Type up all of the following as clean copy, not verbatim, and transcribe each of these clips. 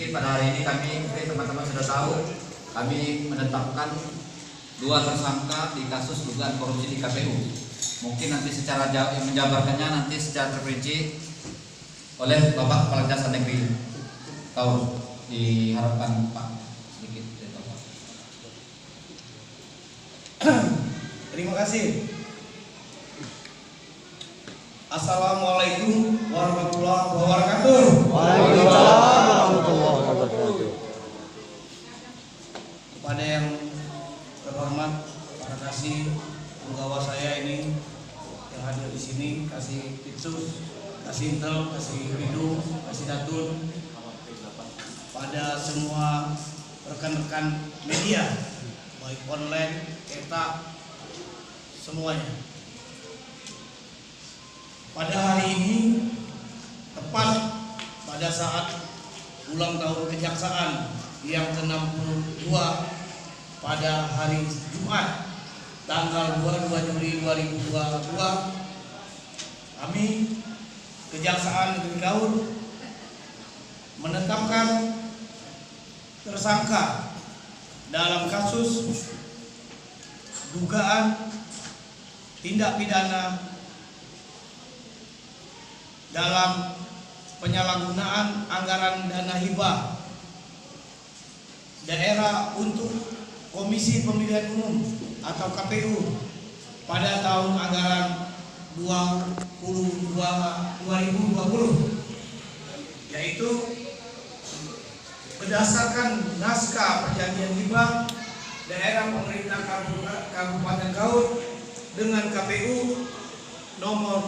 Mungkin pada hari ini mungkin teman-teman sudah tahu, kami menetapkan 2 tersangka di kasus dugaan korupsi di KPU. Mungkin nanti secara menjabarkannya nanti secara terperinci oleh Bapak Kepala Jasa Negeri. Tahu diharapkan Pak sedikit dari Bapak. Terima kasih. Assalamualaikum warahmatullahi wabarakatuh. Waalaikumsalam warahmatullahi wabarakatuh. Kepada yang terhormat, para kasih penggawa saya ini yang hadir di sini, kasih Pitsus, kasih Intel, kasih Bidung, kasih Datun, pada semua rekan-rekan media, baik online, cetak, semuanya. Pada hari ini, tepat pada saat ulang tahun Kejaksaan yang ke-62 pada hari Jumat tanggal 22 Juli 2022, kami Kejaksaan Negeri Kaur menetapkan tersangka dalam kasus dugaan tindak pidana dalam penyalahgunaan anggaran dana hibah daerah untuk Komisi Pemilihan Umum atau KPU pada tahun anggaran 2020, yaitu berdasarkan naskah perjanjian hibah daerah pemerintah Kabupaten Kaur dengan KPU nomor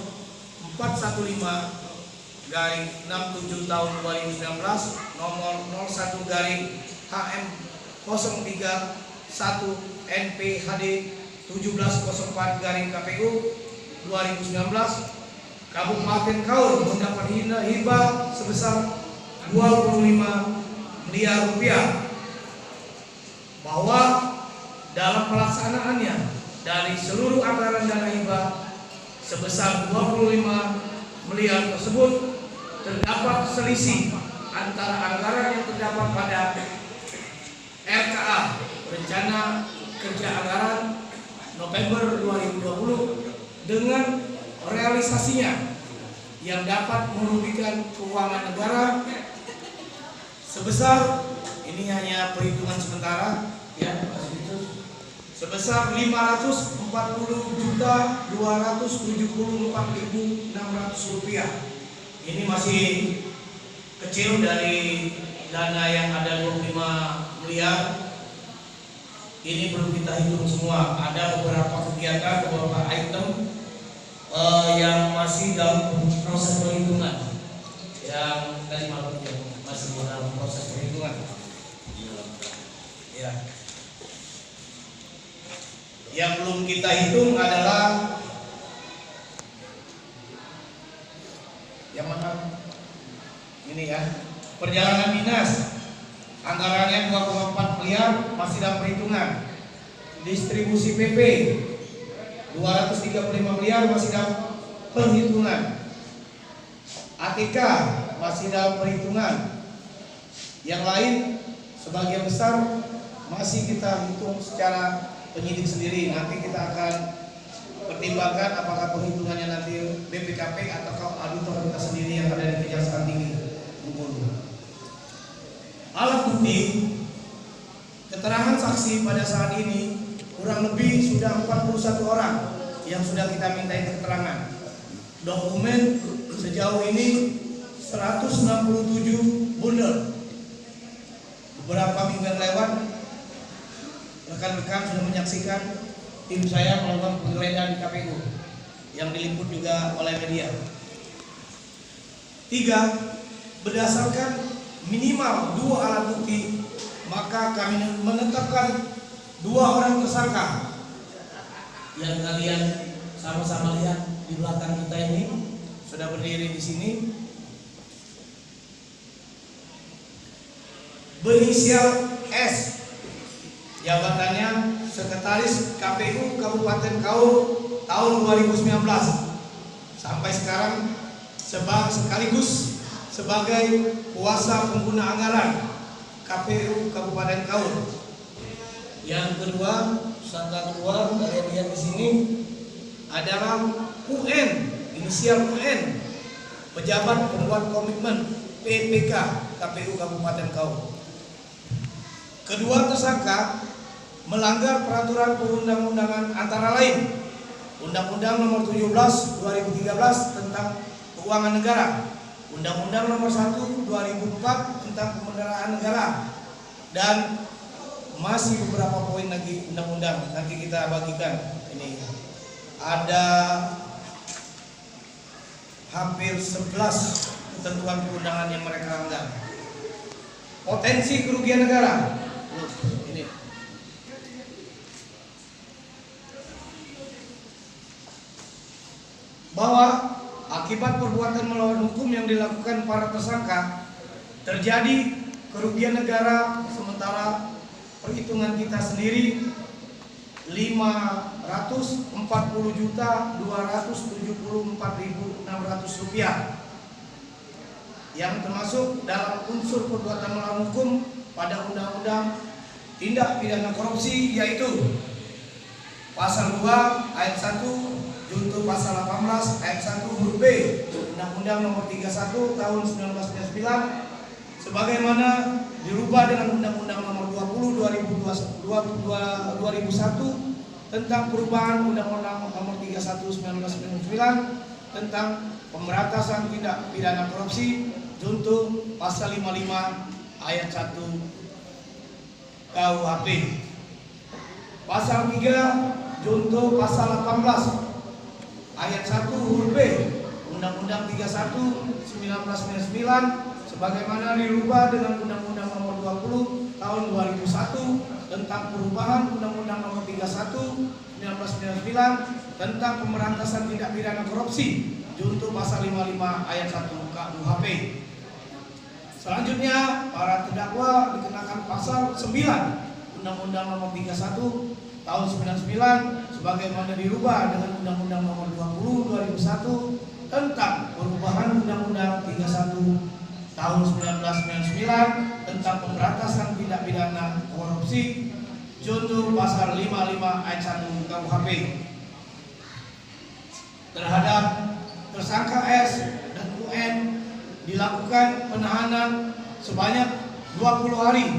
415/67 tahun 2019 nomor 01/HM031 NPHD 1704/KPU 2019 Kabupaten Kaur mendapat hibah sebesar 25 miliar rupiah, bahwa dalam pelaksanaannya dari seluruh anggaran dana hibah sebesar 25 miliar tersebut terdapat selisih antara anggaran yang terdapat pada RKA Rencana Kerja Anggaran November 2020 dengan realisasinya yang dapat merugikan keuangan negara sebesar, ini hanya perhitungan sementara ya, sebesar 540.274.600 rupiah. Ini masih kecil dari dana yang ada 25 miliar. Ini belum kita hitung semua. Ada beberapa kegiatan, beberapa item yang masih dalam proses perhitungan. Yang tadi malam masih dalam proses perhitungan. Ya. Yang belum kita hitung adalah yang mana? Ini ya, perjalanan dinas, anggarannya 2,4 miliar masih dalam perhitungan. Distribusi PP 235 miliar masih dalam perhitungan. ATK masih dalam perhitungan. Yang lain sebagian besar masih kita hitung secara penyidik sendiri. Nanti kita akan pertimbangkan apakah perhitungannya nanti BPKP atau auditor kita sendiri yang ada di Kejaksaan Tinggi Bengkulu. Alat bukti keterangan saksi pada saat ini kurang lebih sudah 41 orang yang sudah kita mintai keterangan. Dokumen sejauh ini 167 bundel. Beberapa minggu yang lewat rekan-rekan sudah menyaksikan tim saya melakukan penggeledahan di KPU yang diliput juga oleh media. 3. Berdasarkan minimal 2 alat bukti, maka kami menetapkan 2 orang tersangka yang kalian sama-sama lihat di belakang kita ini sudah berdiri di sini. Berinisial S, jabatannya Sekretaris KPU Kabupaten Kaur tahun 2019 sampai sekarang sekaligus sebagai kuasa pengguna anggaran KPU Kabupaten Kaur. Yang kedua, tersangka kedua kalian lihat di sini adalah UN, inisial UN, pejabat pembuat komitmen PPK KPU Kabupaten Kaur. Kedua tersangka melanggar peraturan perundang-undangan antara lain Undang-Undang Nomor 17 2013 tentang Keuangan Negara, Undang-Undang Nomor 1 2004 tentang Penyelenggaraan Negara, dan masih beberapa poin lagi undang-undang. Nanti kita bagikan. Ini ada hampir 11 ketentuan perundangan yang mereka langgar. Potensi kerugian negara. Ini bahwa akibat perbuatan melawan hukum yang dilakukan para tersangka terjadi kerugian negara, sementara perhitungan kita sendiri 540.274.600 rupiah, yang termasuk dalam unsur perbuatan melawan hukum pada Undang-Undang Tindak Pidana Korupsi, yaitu Pasal 2 Ayat 1 junto Pasal 18 Ayat 1 huruf B Undang-Undang Nomor 31 Tahun 1999 sebagaimana dirubah dengan Undang-Undang Nomor 20 2001 tentang perubahan Undang-Undang Nomor 31 1999 tentang pemberantasan tindak pidana korupsi junto Pasal 55 Ayat 1 KUHP, Pasal 3 junto Pasal 18 Ayat 1 huruf B Undang-Undang 31 1999 sebagaimana dirubah dengan Undang-Undang Nomor 20 Tahun 2001 tentang perubahan Undang-Undang Nomor 31 1999 tentang pemberantasan tindak pidana korupsi junto Pasal 55 Ayat 1 KUHP. Selanjutnya para terdakwa dikenakan Pasal 9 Undang-Undang Nomor 31 Tahun 99 sebagaimana dirubah dengan Undang-Undang Nomor 20 2001 tentang perubahan Undang-Undang 31 Tahun 1999 tentang pemberantasan tindak pidana korupsi junto Pasal 55 Ayat 1 KUHP. Terhadap tersangka S dan UN dilakukan penahanan sebanyak 20 hari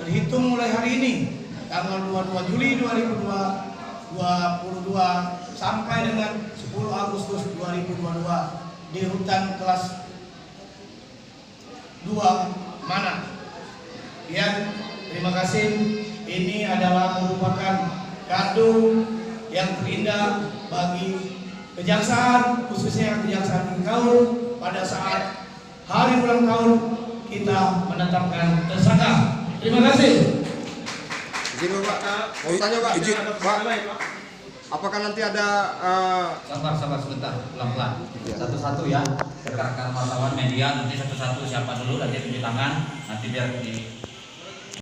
terhitung mulai hari ini tanggal 22 Juli 2022 sampai dengan 10 Agustus 2022 di rutan kelas 2 Mana. Ya, terima kasih. Ini adalah merupakan kado yang terindah bagi Kejaksaan, khususnya Kejaksaan Tinggi Kaur pada saat hari ulang tahun kita menetapkan tersangka. Terima kasih. Izin Pak, mau tanya Pak, izin Pak. Apakah nanti ada Sabar sebentar, pelan-pelan. Satu-satu ya. Rekan-rekan wartawan media nanti satu-satu siapa dulu nanti tunjuk tangan, nanti biar di